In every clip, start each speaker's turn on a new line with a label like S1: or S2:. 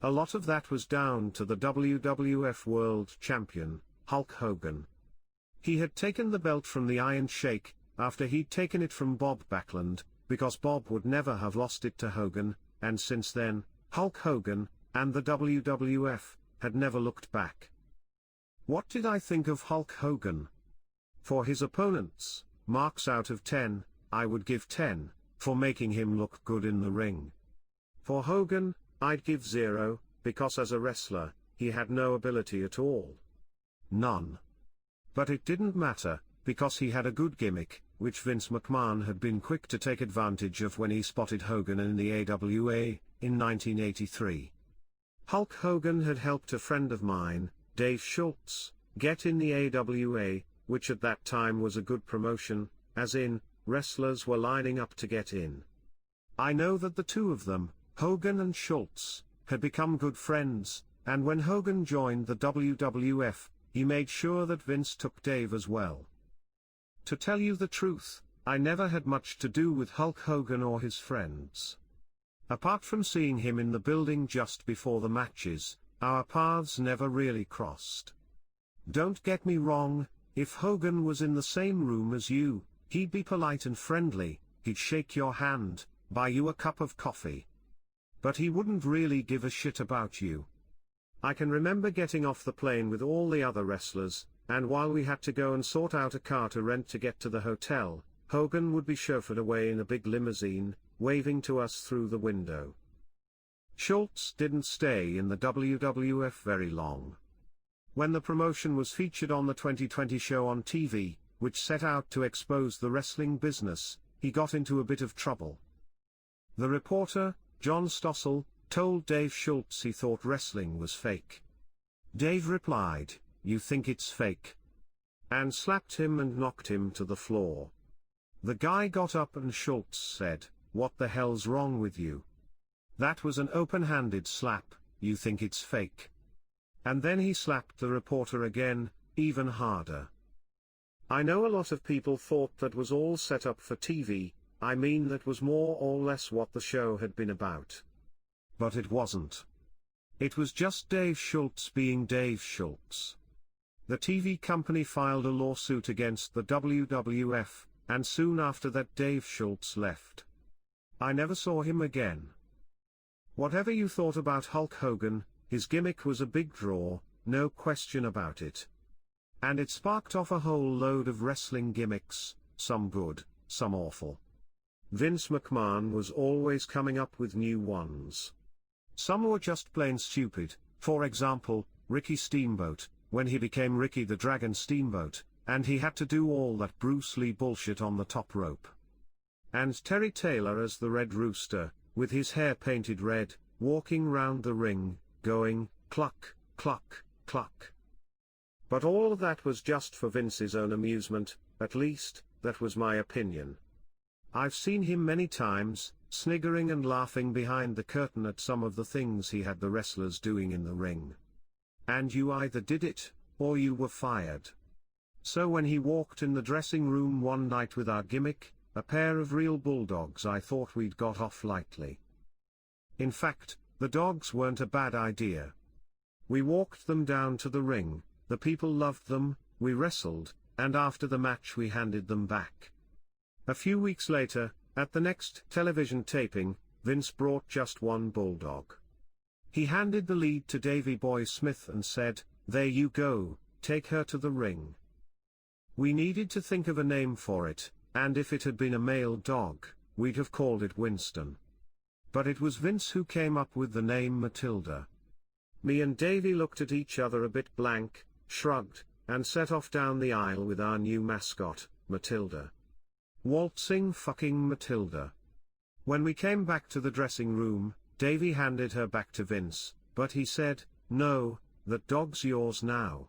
S1: A lot of that was down to the WWF World Champion, Hulk Hogan. He had taken the belt from the Iron Sheik, after he'd taken it from Bob Backlund, because Bob would never have lost it to Hogan, and since then, Hulk Hogan, and the WWF, had never looked back. What did I think of Hulk Hogan? For his opponents, marks out of 10, I would give 10, for making him look good in the ring. For Hogan, I'd give 0, because as a wrestler, he had no ability at all. None. But it didn't matter, because he had a good gimmick, which Vince McMahon had been quick to take advantage of when he spotted Hogan in the AWA, in 1983. Hulk Hogan had helped a friend of mine, Dave Schultz, get in the AWA, which at that time was a good promotion, as in, wrestlers were lining up to get in. I know that the two of them, Hogan and Schultz, had become good friends, and when Hogan joined the WWF, he made sure that Vince took Dave as well. To tell you the truth, I never had much to do with Hulk Hogan or his friends. Apart from seeing him in the building just before the matches, our paths never really crossed. Don't get me wrong, if Hogan was in the same room as you, he'd be polite and friendly, he'd shake your hand, buy you a cup of coffee. But he wouldn't really give a shit about you. I can remember getting off the plane with all the other wrestlers, and while we had to go and sort out a car to rent to get to the hotel, Hogan would be chauffeured away in a big limousine, waving to us through the window. Schultz didn't stay in the WWF very long. When the promotion was featured on the 2020 show on TV, which set out to expose the wrestling business, he got into a bit of trouble. The reporter, John Stossel, told Dave Schultz he thought wrestling was fake. Dave replied, "You think it's fake?" and slapped him and knocked him to the floor. The guy got up and Schultz said, "What the hell's wrong with you? That was an open-handed slap, you think it's fake?" And then he slapped the reporter again, even harder. I know a lot of people thought that was all set up for TV, I mean that was more or less what the show had been about. But it wasn't. It was just Dave Schultz being Dave Schultz. The TV company filed a lawsuit against the WWF, and soon after that Dave Schultz left. I never saw him again. Whatever you thought about Hulk Hogan, his gimmick was a big draw, no question about it. And it sparked off a whole load of wrestling gimmicks, some good, some awful. Vince McMahon was always coming up with new ones. Some were just plain stupid, for example, Ricky Steamboat, when he became Ricky the Dragon Steamboat, and he had to do all that Bruce Lee bullshit on the top rope. And Terry Taylor as the Red Rooster, with his hair painted red, walking round the ring, going, cluck, cluck, cluck. But all of that was just for Vince's own amusement, at least, that was my opinion. I've seen him many times, sniggering and laughing behind the curtain at some of the things he had the wrestlers doing in the ring. And you either did it, or you were fired. So when he walked in the dressing room one night with our gimmick, a pair of real bulldogs, I thought we'd got off lightly. In fact, the dogs weren't a bad idea. We walked them down to the ring, the people loved them, we wrestled, and after the match we handed them back. A few weeks later, at the next television taping, Vince brought just one bulldog. He handed the lead to Davey Boy Smith and said, "There you go, take her to the ring." We needed to think of a name for it, and if it had been a male dog, we'd have called it Winston. But it was Vince who came up with the name Matilda. Me and Davey looked at each other a bit blank, shrugged, and set off down the aisle with our new mascot, Matilda. Waltzing fucking Matilda. When we came back to the dressing room, Davey handed her back to Vince, but he said, "No, that dog's yours now.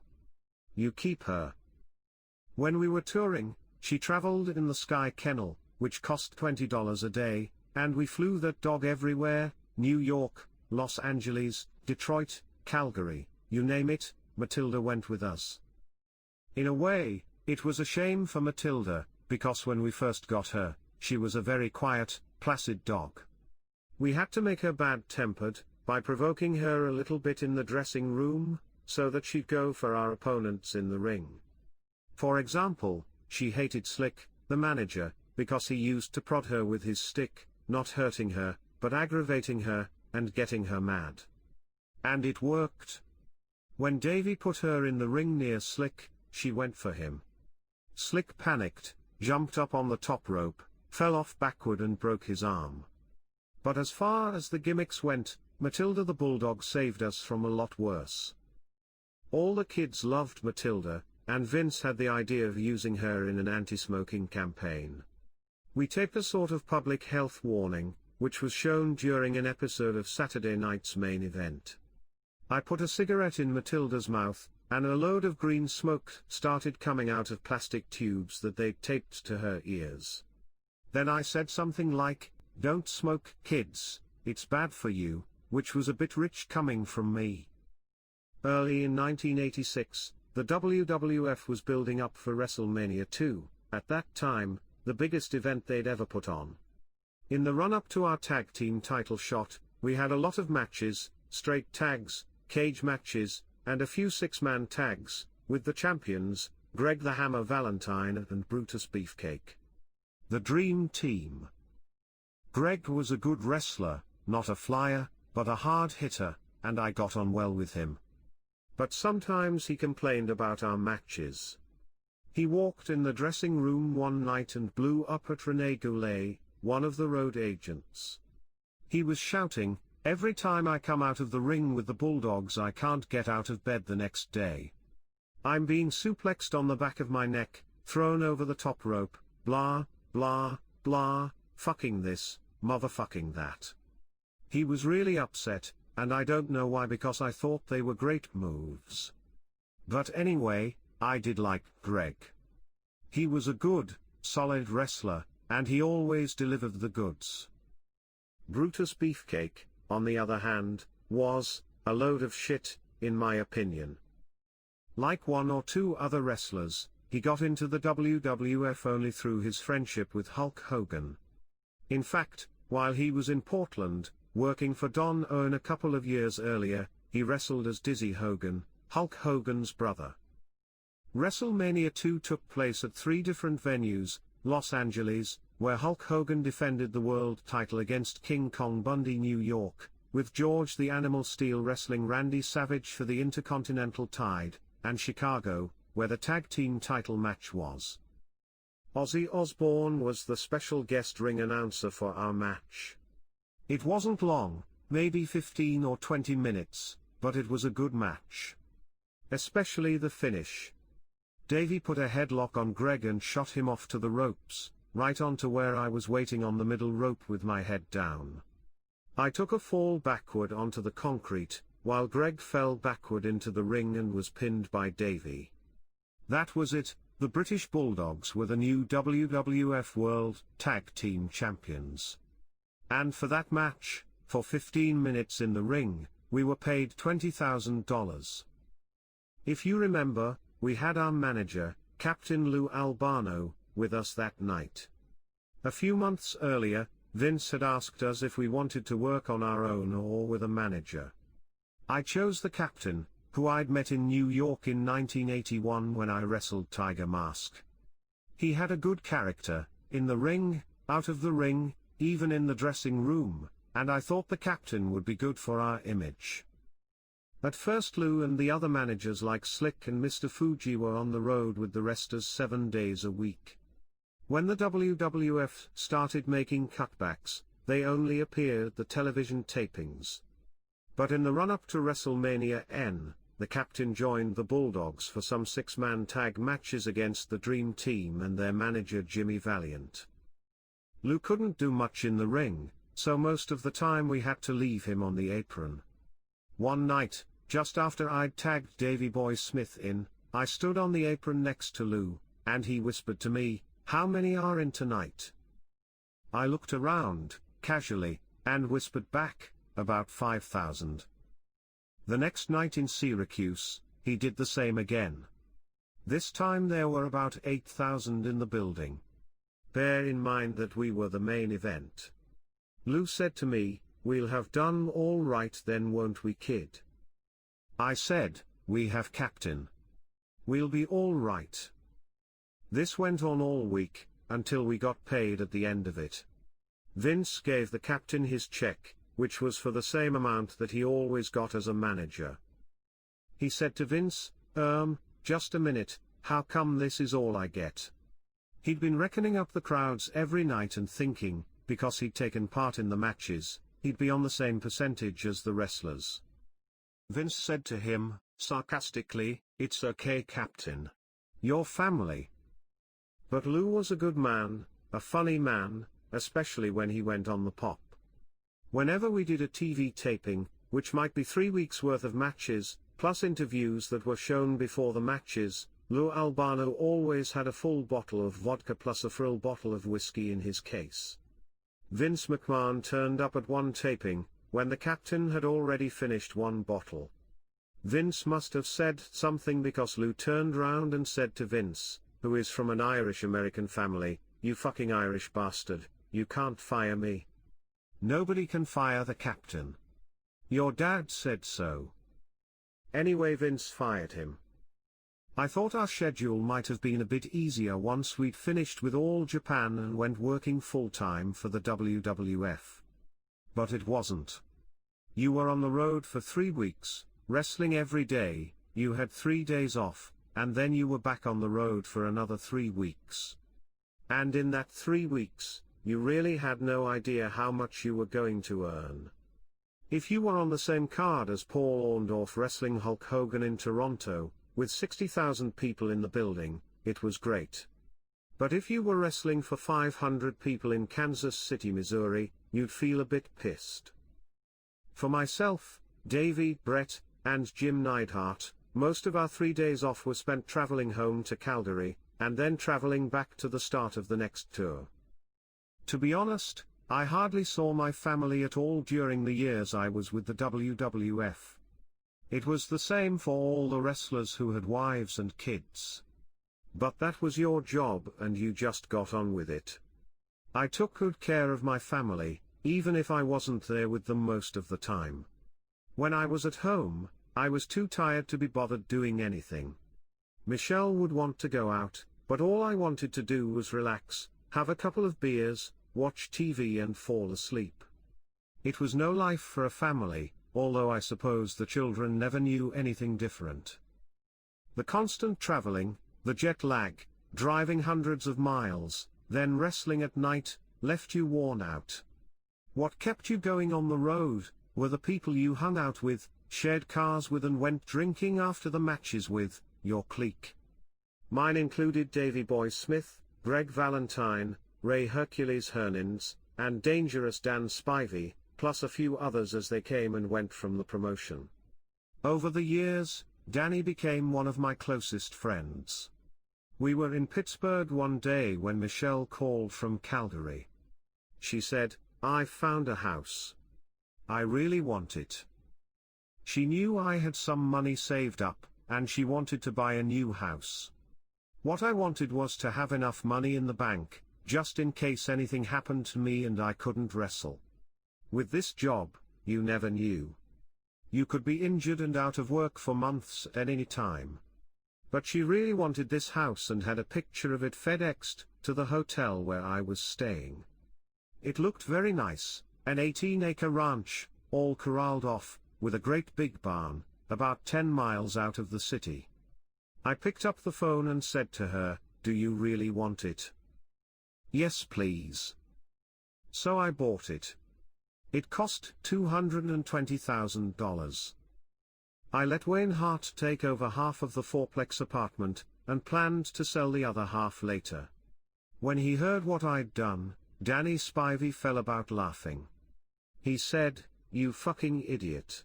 S1: You keep her." When we were touring, she traveled in the Sky Kennel, which cost $20 a day, and we flew that dog everywhere, New York, Los Angeles, Detroit, Calgary, you name it, Matilda went with us. In a way, it was a shame for Matilda, because when we first got her, she was a very quiet, placid dog. We had to make her bad-tempered, by provoking her a little bit in the dressing room, so that she'd go for our opponents in the ring. For example, she hated Slick, the manager, because he used to prod her with his stick, not hurting her, but aggravating her, and getting her mad. And it worked. When Davey put her in the ring near Slick, she went for him. Slick panicked, jumped up on the top rope, fell off backward and broke his arm. But as far as the gimmicks went, Matilda the Bulldog saved us from a lot worse. All the kids loved Matilda, and Vince had the idea of using her in an anti-smoking campaign. We taped a sort of public health warning, which was shown during an episode of Saturday Night's Main Event. I put a cigarette in Matilda's mouth, and a load of green smoke started coming out of plastic tubes that they'd taped to her ears. Then I said something like, "Don't smoke, kids, it's bad for you," which was a bit rich coming from me. Early in 1986, the WWF was building up for WrestleMania 2, at that time, the biggest event they'd ever put on. In the run-up to our tag team title shot, we had a lot of matches, straight tags, cage matches, and a few six-man tags, with the champions, Greg the Hammer Valentine and Brutus Beefcake. The Dream Team. Greg was a good wrestler, not a flyer, but a hard hitter, and I got on well with him. But sometimes he complained about our matches. He walked in the dressing room one night and blew up at Rene Goulet, one of the road agents. He was shouting, "Every time I come out of the ring with the Bulldogs I can't get out of bed the next day. I'm being suplexed on the back of my neck, thrown over the top rope, blah, blah, blah, fucking this, motherfucking that." He was really upset, and I don't know why, because I thought they were great moves. But anyway, I did like Greg. He was a good, solid wrestler, and he always delivered the goods. Brutus Beefcake, on the other hand, was a load of shit, in my opinion. Like one or two other wrestlers, he got into the WWF only through his friendship with Hulk Hogan. In fact, while he was in Portland, working for Don Owen a couple of years earlier, he wrestled as Dizzy Hogan, Hulk Hogan's brother. WrestleMania 2 took place at 3 different venues: Los Angeles, where Hulk Hogan defended the world title against King Kong Bundy; New York, with George the Animal Steele wrestling Randy Savage for the Intercontinental Tide; and Chicago, where the tag team title match was. Ozzy Osbourne was the special guest ring announcer for our match. It wasn't long, maybe 15 or 20 minutes, but it was a good match. Especially the finish. Davey put a headlock on Greg and shot him off to the ropes, right onto where I was waiting on the middle rope with my head down. I took a fall backward onto the concrete, while Greg fell backward into the ring and was pinned by Davey. That was it. The British Bulldogs were the new WWF World Tag Team Champions. And for that match, for 15 minutes in the ring, we were paid $20,000. If you remember, we had our manager, Captain Lou Albano, with us that night. A few months earlier, Vince had asked us if we wanted to work on our own or with a manager. I chose the captain, who I'd met in New York in 1981 when I wrestled Tiger Mask. He had a good character, in the ring, out of the ring, even in the dressing room, and I thought the captain would be good for our image. At first Lou and the other managers like Slick and Mr. Fuji were on the road with the wrestlers 7 days a week. When the WWF started making cutbacks, they only appeared at the television tapings. But in the run-up to WrestleMania N, the captain joined the Bulldogs for some 6-man tag matches against the Dream Team and their manager Jimmy Valiant. Lou couldn't do much in the ring, so most of the time we had to leave him on the apron. One night, just after I'd tagged Davey Boy Smith in, I stood on the apron next to Lou, and he whispered to me, "How many are in tonight?" I looked around, casually, and whispered back, "About 5,000. The next night in Syracuse, he did the same again. This time there were about 8,000 in the building. Bear in mind that we were the main event. Lou said to me, "We'll have done all right then, won't we, kid?" I said, "We have, Captain. We'll be all right." This went on all week, until we got paid at the end of it. Vince gave the captain his check, which was for the same amount that he always got as a manager. He said to Vince, "Just a minute, how come this is all I get?" He'd been reckoning up the crowds every night and thinking, because he'd taken part in the matches, he'd be on the same percentage as the wrestlers. Vince said to him, sarcastically, "It's okay, Captain. Your family." But Lou was a good man, a funny man, especially when he went on the pop. Whenever we did a TV taping, which might be 3 weeks worth of matches, plus interviews that were shown before the matches, Lou Albano always had a full bottle of vodka plus a full bottle of whiskey in his case. Vince McMahon turned up at one taping, when the captain had already finished one bottle. Vince must have said something because Lou turned round and said to Vince, who is from an Irish-American family, "You fucking Irish bastard, you can't fire me. Nobody can fire the captain. Your dad said so." Anyway, Vince fired him. I thought our schedule might have been a bit easier once we'd finished with All Japan and went working full-time for the WWF. But it wasn't. You were on the road for 3 weeks, wrestling every day, you had 3 days off, and then you were back on the road for another 3 weeks. And in that 3 weeks, you really had no idea how much you were going to earn. If you were on the same card as Paul Orndorff wrestling Hulk Hogan in Toronto, with 60,000 people in the building, it was great. But if you were wrestling for 500 people in Kansas City, Missouri, you'd feel a bit pissed. For myself, Davey, Brett, and Jim Neidhart, most of our 3 days off were spent traveling home to Calgary, and then traveling back to the start of the next tour. To be honest, I hardly saw my family at all during the years I was with the WWF. It was the same for all the wrestlers who had wives and kids. But that was your job and you just got on with it. I took good care of my family, even if I wasn't there with them most of the time. When I was at home, I was too tired to be bothered doing anything. Michelle would want to go out, but all I wanted to do was relax, have a couple of beers, watch TV and fall asleep. It was no life for a family, although I suppose the children never knew anything different. The constant traveling, the jet lag, driving hundreds of miles, then wrestling at night, left you worn out. What kept you going on the road were the people you hung out with, shared cars with and went drinking after the matches with, your clique. Mine included Davey Boy Smith, Greg Valentine, Ray Hercules Hernins, and Dangerous Dan Spivey, plus a few others as they came and went from the promotion. Over the years, Danny became one of my closest friends. We were in Pittsburgh one day when Michelle called from Calgary. She said, "I found a house. I really want it." She knew I had some money saved up, and she wanted to buy a new house. What I wanted was to have enough money in the bank, just in case anything happened to me and I couldn't wrestle. With this job, you never knew. You could be injured and out of work for months at any time. But she really wanted this house and had a picture of it FedExed to the hotel where I was staying. It looked very nice, an 18-acre ranch, all corralled off, with a great big barn, about 10 miles out of the city. I picked up the phone and said to her, "Do you really want it?" "Yes, please." So I bought it. It cost $220,000. I let Wayne Hart take over half of the fourplex apartment, and planned to sell the other half later. When he heard what I'd done, Danny Spivey fell about laughing. He said, "You fucking idiot.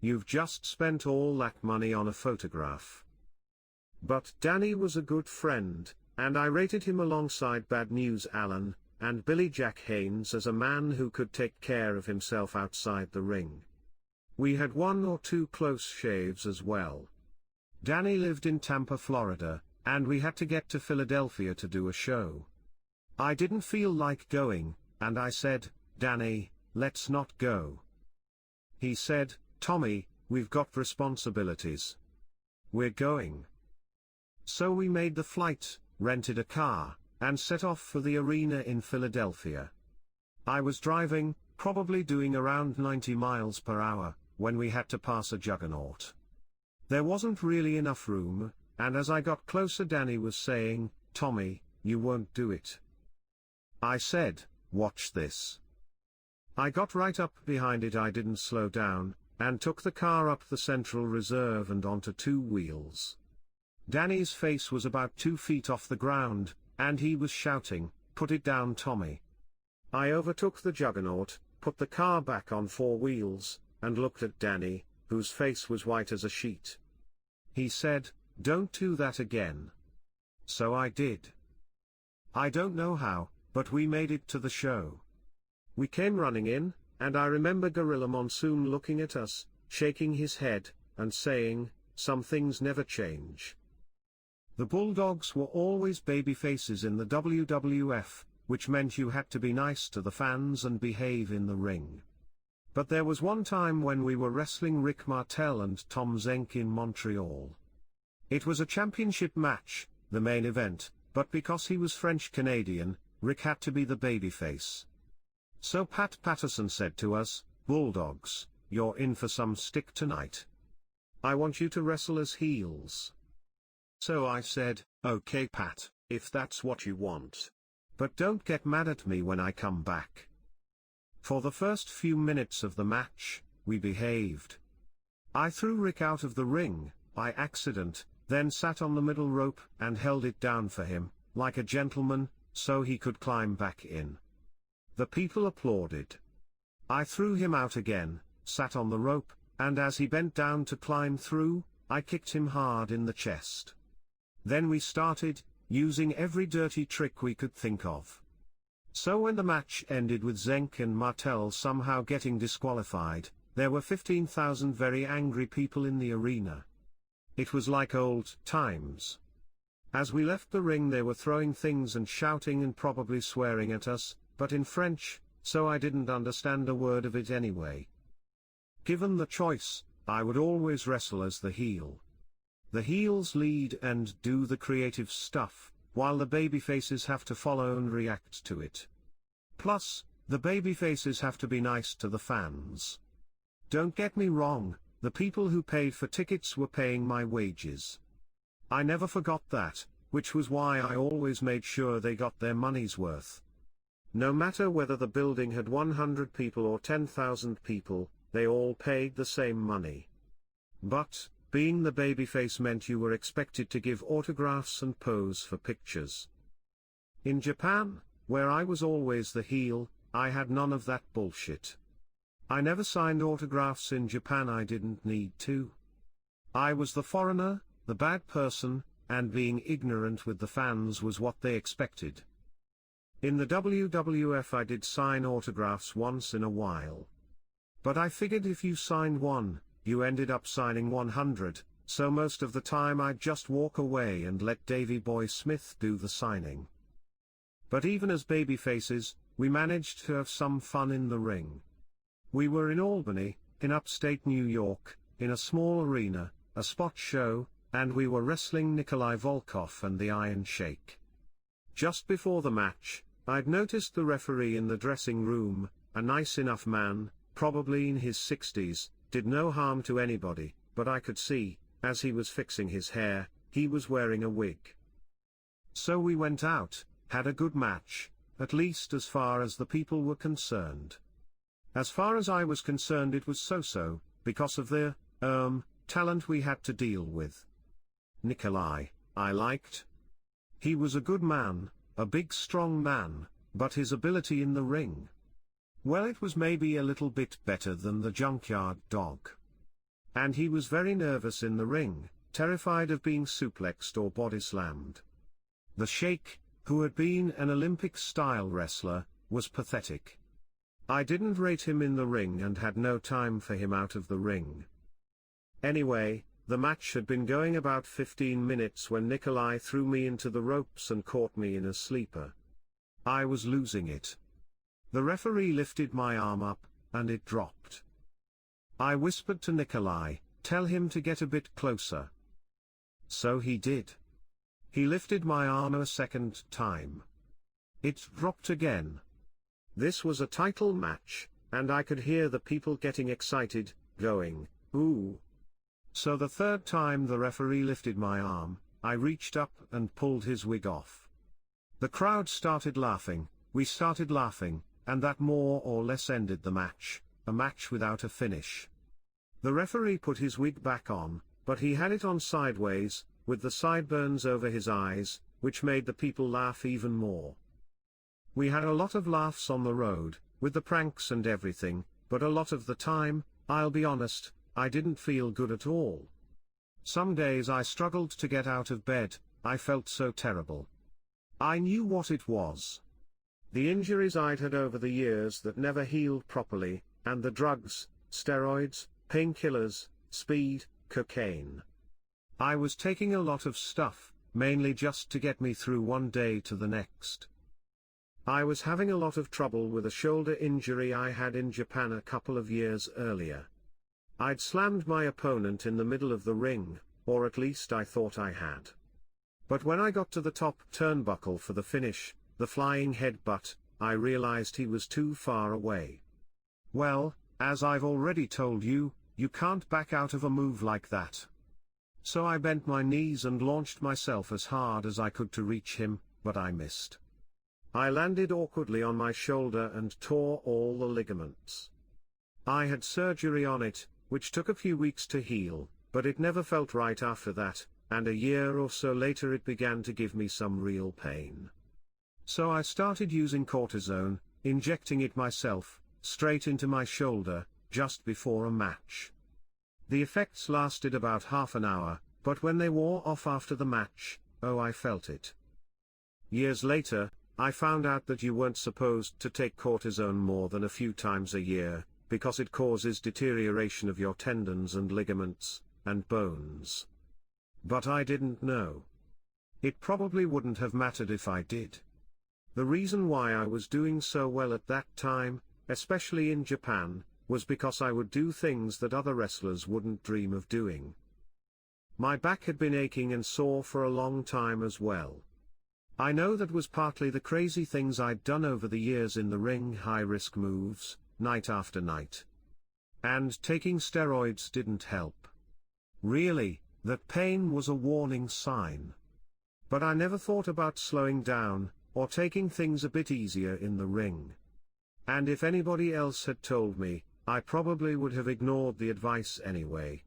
S1: You've just spent all that money on a photograph." But Danny was a good friend, and I rated him alongside Bad News Allen, and Billy Jack Haynes as a man who could take care of himself outside the ring. We had 1 or 2 close shaves as well. Danny lived in Tampa, Florida, and we had to get to Philadelphia to do a show. I didn't feel like going, and I said, "Danny, let's not go. He said, Tommy, we've got responsibilities. We're going. So we made the flight, rented a car, and set off for the arena in Philadelphia. I was driving, probably doing around 90 miles per hour, when we had to pass a juggernaut. There wasn't really enough room, and as I got closer Danny was saying, Tommy, you won't do it. I said, watch this. I got right up behind it, I didn't slow down, and took the car up the Central Reserve and onto two wheels. Danny's face was about 2 feet off the ground, and he was shouting, put it down Tommy. I overtook the juggernaut, put the car back on 4 wheels, and looked at Danny, whose face was white as a sheet. He said, don't do that again. So I did. I don't know how, but we made it to the show. We came running in, and I remember Gorilla Monsoon looking at us, shaking his head, and saying, some things never change. The Bulldogs were always baby faces in the WWF, which meant you had to be nice to the fans and behave in the ring. But there was one time when we were wrestling Rick Martel and Tom Zenk in Montreal. It was a championship match, the main event, but because he was French-Canadian, Rick had to be the babyface. So Pat Patterson said to us, Bulldogs, you're in for some stick tonight. I want you to wrestle as heels. So I said, okay Pat, if that's what you want. But don't get mad at me when I come back. For the first few minutes of the match, we behaved. I threw Rick out of the ring, by accident, then sat on the middle rope and held it down for him, like a gentleman, so he could climb back in. The people applauded. I threw him out again, sat on the rope, and as he bent down to climb through, I kicked him hard in the chest. Then we started, using every dirty trick we could think of. So when the match ended with Zenk and Martel somehow getting disqualified, there were 15,000 very angry people in the arena. It was like old times. As we left the ring they were throwing things and shouting and probably swearing at us, but in French, so I didn't understand a word of it anyway. Given the choice, I would always wrestle as the heel. The heels lead and do the creative stuff, while the babyfaces have to follow and react to it. Plus, the babyfaces have to be nice to the fans. Don't get me wrong, the people who paid for tickets were paying my wages. I never forgot that, which was why I always made sure they got their money's worth. No matter whether the building had 100 people or 10,000 people, they all paid the same money. But, being the babyface meant you were expected to give autographs and pose for pictures. In Japan, where I was always the heel, I had none of that bullshit. I never signed autographs in Japan, I didn't need to. I was the foreigner, the bad person, and being ignorant with the fans was what they expected. In the WWF I did sign autographs once in a while. But I figured if you signed one, you ended up signing 100, so most of the time I'd just walk away and let Davey Boy Smith do the signing. But even as babyfaces, we managed to have some fun in the ring. We were in Albany, in upstate New York, in a small arena, a spot show, and we were wrestling Nikolai Volkov and the Iron Sheik. Just before the match, I'd noticed the referee in the dressing room, a nice enough man, probably in his 60s, did no harm to anybody, but I could see, as he was fixing his hair, he was wearing a wig. So we went out, had a good match, at least as far as the people were concerned. As far as I was concerned it was so-so, because of the, talent we had to deal with. Nikolai, I liked. He was a good man, a big strong man, but his ability in the ring, well, it was maybe a little bit better than the Junkyard Dog. And he was very nervous in the ring, terrified of being suplexed or body slammed. The Sheik, who had been an Olympic-style wrestler, was pathetic. I didn't rate him in the ring and had no time for him out of the ring. Anyway, the match had been going about 15 minutes when Nikolai threw me into the ropes and caught me in a sleeper. I was losing it. The referee lifted my arm up, and it dropped. I whispered to Nikolai, "Tell him to get a bit closer." So he did. He lifted my arm a second time. It dropped again. This was a title match, and I could hear the people getting excited, going, "Ooh." So the third time the referee lifted my arm, I reached up and pulled his wig off. The crowd started laughing, we started laughing, and that more or less ended the match, a match without a finish. The referee put his wig back on, but he had it on sideways, with the sideburns over his eyes, which made the people laugh even more. We had a lot of laughs on the road, with the pranks and everything, but a lot of the time, I'll be honest, I didn't feel good at all. Some days I struggled to get out of bed, I felt so terrible. I knew what it was. The injuries I'd had over the years that never healed properly, and the drugs, steroids, painkillers, speed, cocaine. I was taking a lot of stuff, mainly just to get me through one day to the next. I was having a lot of trouble with a shoulder injury I had in Japan a couple of years earlier. I'd slammed my opponent in the middle of the ring, or at least I thought I had. But when I got to the top turnbuckle for the finish, the flying headbutt, I realized he was too far away. Well, as I've already told you, you can't back out of a move like that. So I bent my knees and launched myself as hard as I could to reach him, but I missed. I landed awkwardly on my shoulder and tore all the ligaments. I had surgery on it, which took a few weeks to heal, but it never felt right after that, and a year or so later it began to give me some real pain. So I started using cortisone, injecting it myself, straight into my shoulder, just before a match. The effects lasted about half an hour, but when they wore off after the match, oh, I felt it. Years later, I found out that you weren't supposed to take cortisone more than a few times a year, because it causes deterioration of your tendons and ligaments, and bones. But I didn't know. It probably wouldn't have mattered if I did. The reason why I was doing so well at that time, especially in Japan, was because I would do things that other wrestlers wouldn't dream of doing. My back had been aching and sore for a long time as well. I know that was partly the crazy things I'd done over the years in the ring, high-risk moves, night after night. And taking steroids didn't help. Really, that pain was a warning sign. But I never thought about slowing down, or taking things a bit easier in the ring. And if anybody else had told me, I probably would have ignored the advice anyway.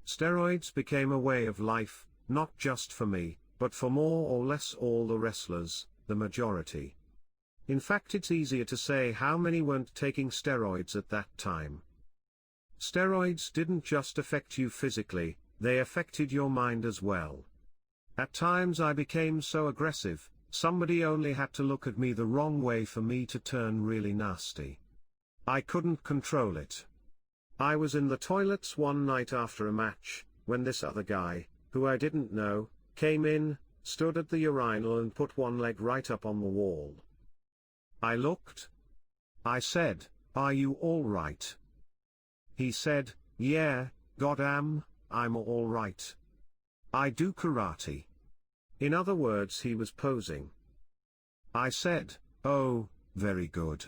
S1: Steroids became a way of life, not just for me, but for more or less all the wrestlers, the majority. In fact, it's easier to say how many weren't taking steroids at that time. Steroids didn't just affect you physically, they affected your mind as well. At times I became so aggressive, somebody only had to look at me the wrong way for me to turn really nasty. I couldn't control it. I was in the toilets one night after a match, when this other guy, who I didn't know, came in, stood at the urinal and put one leg right up on the wall. I looked. I said, "Are you all right?" He said, "Yeah, goddamn, I'm all right. I do karate." In other words, he was posing. I said, "Oh, very good."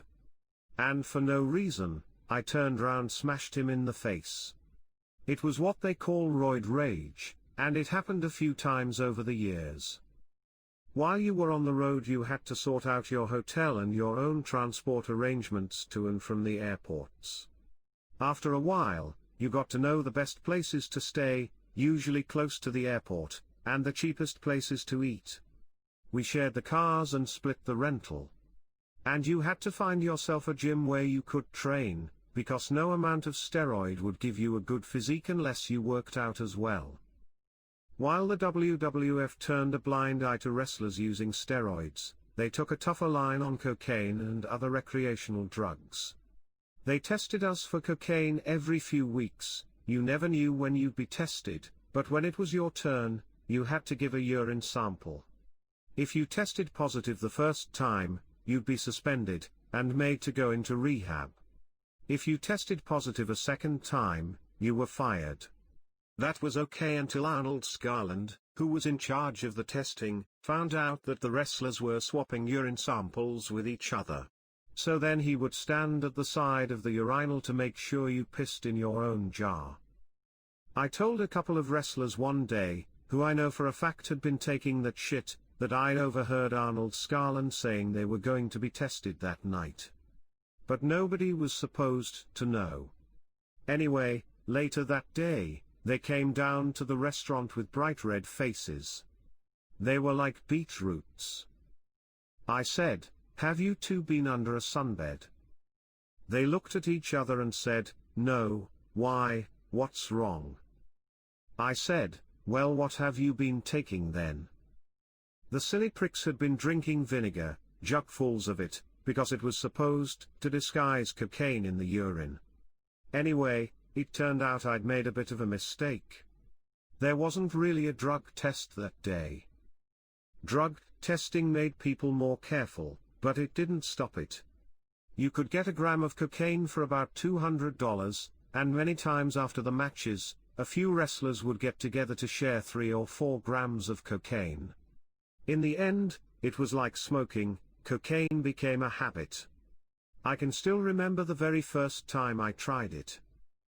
S1: And for no reason, I turned round, smashed him in the face. It was what they call roid rage, and it happened a few times over the years. While you were on the road, you had to sort out your hotel and your own transport arrangements to and from the airports. After a while, you got to know the best places to stay, usually close to the airport, and the cheapest places to eat. We shared the cars and split the rental. And you had to find yourself a gym where you could train, because no amount of steroid would give you a good physique unless you worked out as well. While the WWF turned a blind eye to wrestlers using steroids, they took a tougher line on cocaine and other recreational drugs. They tested us for cocaine every few weeks. You never knew when you'd be tested, but when it was your turn, you had to give a urine sample. If you tested positive the first time, you'd be suspended, and made to go into rehab. If you tested positive a second time, you were fired. That was okay until Arnold Scarland, who was in charge of the testing, found out that the wrestlers were swapping urine samples with each other. So then he would stand at the side of the urinal to make sure you pissed in your own jar. I told a couple of wrestlers one day, who I know for a fact had been taking that shit, that I'd overheard Arnold Scarland saying they were going to be tested that night. But nobody was supposed to know. Anyway, later that day, they came down to the restaurant with bright red faces. They were like beetroots. I said, "Have you two been under a sunbed?" They looked at each other and said, "No, why, what's wrong?" I said, "Well, what have you been taking then?" The silly pricks had been drinking vinegar, jugfuls of it, because it was supposed to disguise cocaine in the urine. Anyway, it turned out I'd made a bit of a mistake. There wasn't really a drug test that day. Drug testing made people more careful, but it didn't stop it. You could get a gram of cocaine for about $200, and many times after the matches, a few wrestlers would get together to share 3 or 4 grams of cocaine. In the end, it was like smoking, cocaine became a habit. I can still remember the very first time I tried it.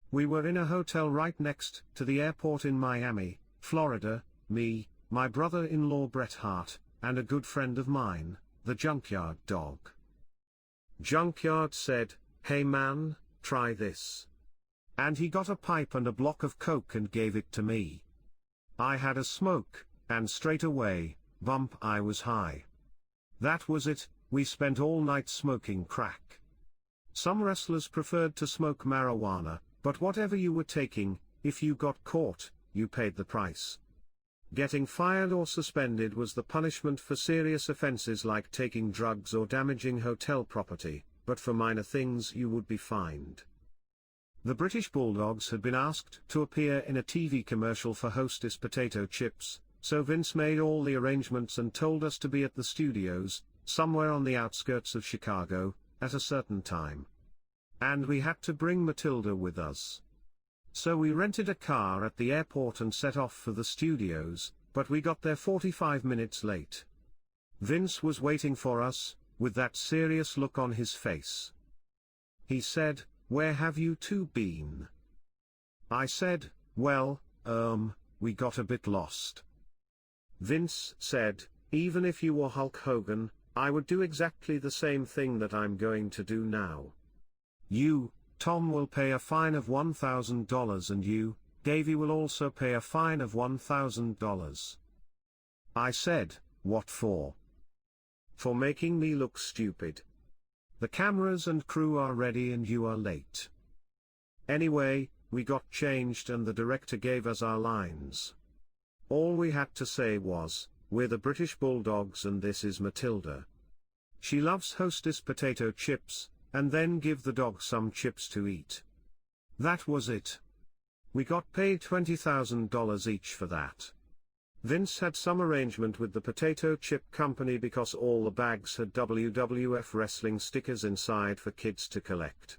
S1: We were in a hotel right next to the airport in Miami, Florida, me, my brother-in-law Bret Hart, and a good friend of mine, the Junkyard Dog. Junkyard said, "Hey man, try this." And he got a pipe and a block of coke and gave it to me. I had a smoke, and straight away, bump, I was high. That was it, we spent all night smoking crack. Some wrestlers preferred to smoke marijuana, but whatever you were taking, if you got caught, you paid the price. Getting fired or suspended was the punishment for serious offenses like taking drugs or damaging hotel property, but for minor things you would be fined. The British Bulldogs had been asked to appear in a TV commercial for Hostess potato chips, so Vince made all the arrangements and told us to be at the studios, somewhere on the outskirts of Chicago, at a certain time. And we had to bring Matilda with us. So we rented a car at the airport and set off for the studios, but we got there 45 minutes late. Vince was waiting for us, with that serious look on his face. He said, "Where have you two been?" I said, "Well, we got a bit lost." Vince said, "Even if you were Hulk Hogan, I would do exactly the same thing that I'm going to do now. You, Tom, will pay a fine of $1,000 and you, Davey, will also pay a fine of $1,000. I said, "What for?" "For making me look stupid. The cameras and crew are ready and you are late." Anyway, we got changed and the director gave us our lines. All we had to say was, "We're the British Bulldogs and this is Matilda. She loves Hostess potato chips," and then give the dog some chips to eat. That was it. We got paid $20,000 each for that. Vince had some arrangement with the potato chip company because all the bags had WWF wrestling stickers inside for kids to collect.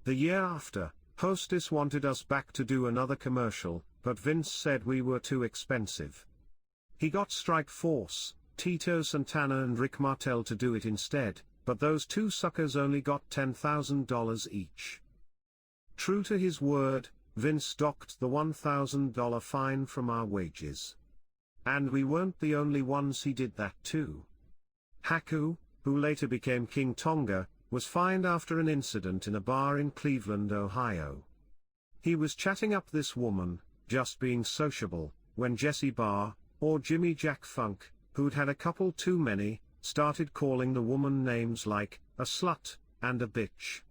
S1: The year after, Hostess wanted us back to do another commercial, but Vince said we were too expensive. He got Strikeforce, Tito Santana and Rick Martel to do it instead, but those two suckers only got $10,000 each. True to his word, Vince docked the $1,000 fine from our wages. And we weren't the only ones he did that to. Haku, who later became King Tonga, was fined after an incident in a bar in Cleveland, Ohio. He was chatting up this woman, just being sociable, when Jesse Barr, or Jimmy Jack Funk, who'd had a couple too many, started calling the woman names like, a slut, and a bitch.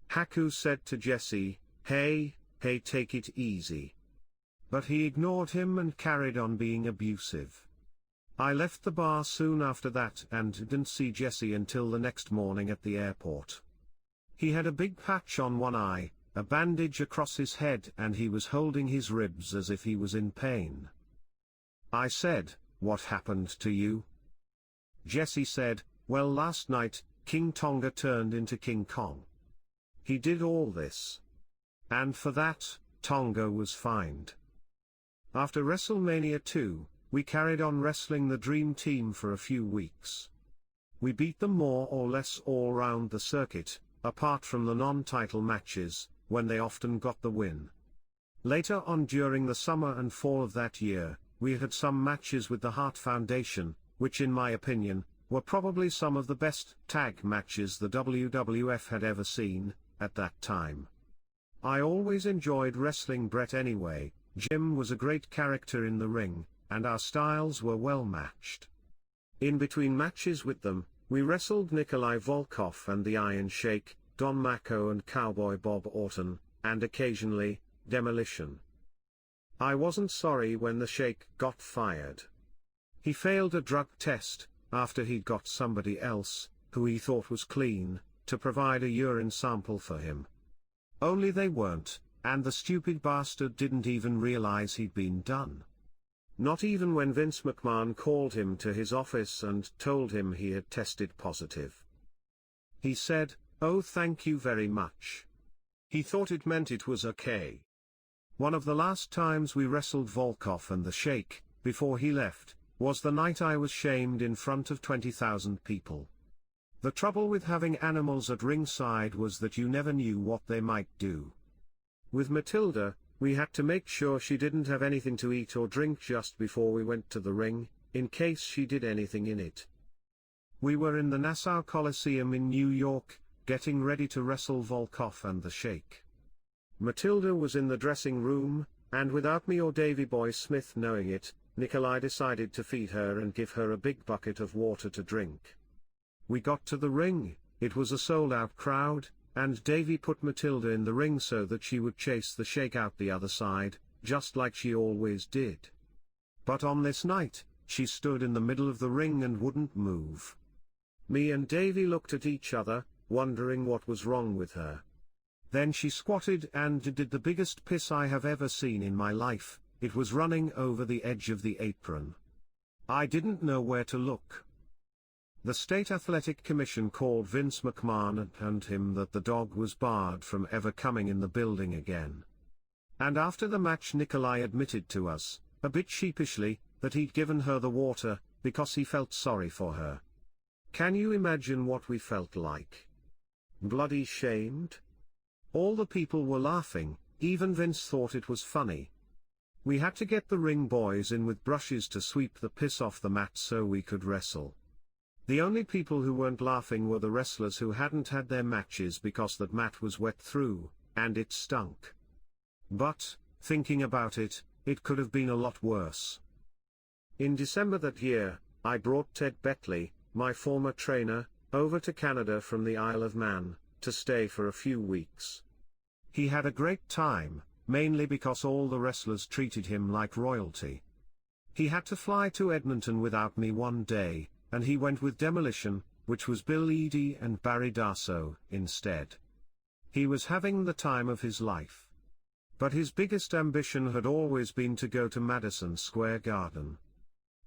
S1: Haku said to Jesse, hey, take it easy. But he ignored him and carried on being abusive. I left the bar soon after that and didn't see Jesse until the next morning at the airport. He had a big patch on one eye, a bandage across his head, and he was holding his ribs as if he was in pain. I said, "What happened to you?" Jesse said, "Well, last night, King Tonga turned into King Kong. He did all this. And for that, Tonga was fined. After WrestleMania 2, we carried on wrestling the Dream Team for a few weeks. We beat them more or less all round the circuit, apart from the non-title matches, when they often got the win. Later on during the summer and fall of that year, we had some matches with the Hart Foundation, which in my opinion, were probably some of the best tag matches the WWF had ever seen, at that time. I always enjoyed wrestling Bret anyway. Jim was a great character in the ring, and our styles were well matched. In between matches with them, we wrestled Nikolai Volkov and the Iron Sheik, Don Mako and Cowboy Bob Orton, and occasionally, Demolition. I wasn't sorry when the Sheik got fired. He failed a drug test, after he'd got somebody else, who he thought was clean, to provide a urine sample for him. Only they weren't, and the stupid bastard didn't even realize he'd been done. Not even when Vince McMahon called him to his office and told him he had tested positive. He said, "Oh, thank you very much." He thought it meant it was okay. One of the last times we wrestled Volkov and the Sheik, before he left, was the night I was shamed in front of 20,000 people. The trouble with having animals at ringside was that you never knew what they might do. With Matilda, we had to make sure she didn't have anything to eat or drink just before we went to the ring, in case she did anything in it. We were in the Nassau Coliseum in New York, getting ready to wrestle Volkov and the Sheik. Matilda was in the dressing room, and without me or Davey Boy Smith knowing it, Nikolai decided to feed her and give her a big bucket of water to drink. We got to the ring, it was a sold-out crowd, and Davey put Matilda in the ring so that she would chase the Sheik out the other side, just like she always did. But on this night, she stood in the middle of the ring and wouldn't move. Me and Davey looked at each other, wondering what was wrong with her. Then she squatted and did the biggest piss I have ever seen in my life. It was running over the edge of the apron. I didn't know where to look. The State Athletic Commission called Vince McMahon and told him that the dog was barred from ever coming in the building again. And after the match Nikolai admitted to us, a bit sheepishly, that he'd given her the water, because he felt sorry for her. Can you imagine what we felt like? Bloody shamed? All the people were laughing, even Vince thought it was funny. We had to get the ring boys in with brushes to sweep the piss off the mat so we could wrestle. The only people who weren't laughing were the wrestlers who hadn't had their matches because that mat was wet through, and it stunk. But, thinking about it, it could have been a lot worse. In December that year, I brought Ted Betley, my former trainer, over to Canada from the Isle of Man, to stay for a few weeks. He had a great time, mainly because all the wrestlers treated him like royalty. He had to fly to Edmonton without me one day, and he went with Demolition, which was Bill Eadie and Barry Darsow, instead. He was having the time of his life. But his biggest ambition had always been to go to Madison Square Garden.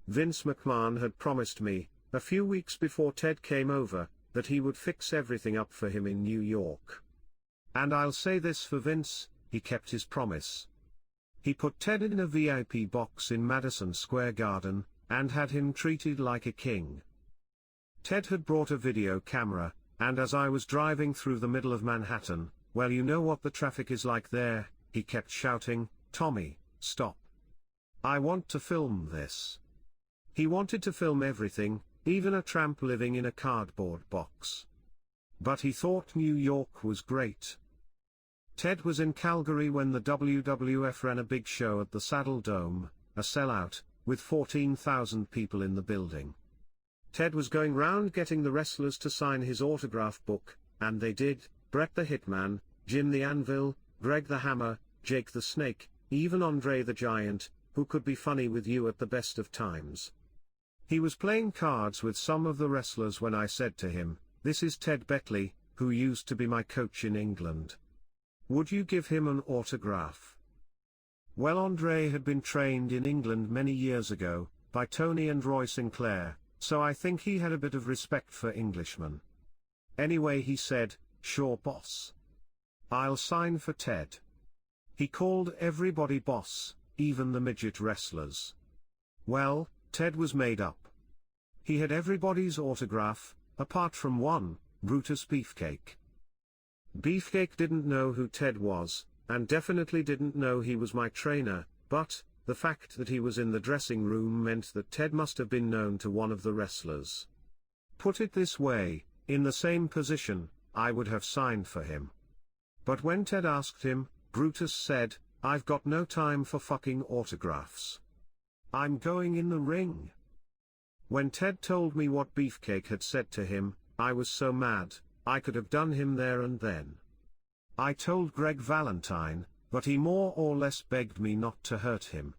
S1: Vince McMahon had promised me, a few weeks before Ted came over, that he would fix everything up for him in New York. And I'll say this for Vince, he kept his promise. He put Ted in a VIP box in Madison Square Garden, and had him treated like a king. Ted had brought a video camera, and as I was driving through the middle of Manhattan, well, you know what the traffic is like there, he kept shouting, "Tommy, stop. I want to film this." He wanted to film everything, even a tramp living in a cardboard box. But he thought New York was great. Ted was in Calgary when the WWF ran a big show at the Saddle Dome, a sellout, with 14,000 people in the building. Ted was going round getting the wrestlers to sign his autograph book, and they did, Bret the Hitman, Jim the Anvil, Greg the Hammer, Jake the Snake, even Andre the Giant, who could be funny with you at the best of times. He was playing cards with some of the wrestlers when I said to him, "This is Ted Betley, who used to be my coach in England. Would you give him an autograph?" Well, Andre had been trained in England many years ago, by Tony and Roy Sinclair, so I think he had a bit of respect for Englishmen. Anyway, he said, "Sure boss. I'll sign for Ted." He called everybody boss, even the midget wrestlers. Well, Ted was made up. He had everybody's autograph, apart from one, Brutus Beefcake. Beefcake didn't know who Ted was, and definitely didn't know he was my trainer, but the fact that he was in the dressing room meant that Ted must have been known to one of the wrestlers. Put it this way, in the same position, I would have signed for him. But when Ted asked him, Brutus said, "I've got no time for fucking autographs. I'm going in the ring." When Ted told me what Beefcake had said to him, I was so mad, I could have done him there and then. I told Greg Valentine, but he more or less begged me not to hurt him.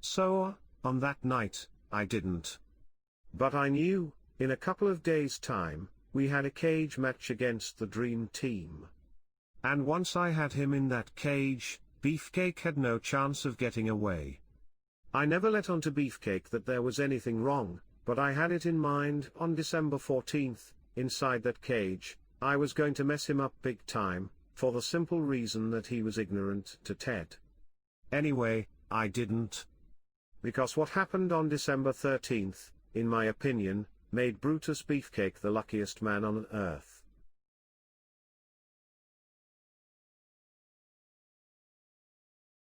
S1: So, on that night, I didn't. But I knew, in a couple of days' time, we had a cage match against the Dream Team. And once I had him in that cage, Beefcake had no chance of getting away. I never let on to Beefcake that there was anything wrong, but I had it in mind on December 14th, inside that cage, I was going to mess him up big time, for the simple reason that he was ignorant to Ted. Anyway, I didn't. Because what happened on December 13th, in my opinion, made Brutus Beefcake the luckiest man on earth.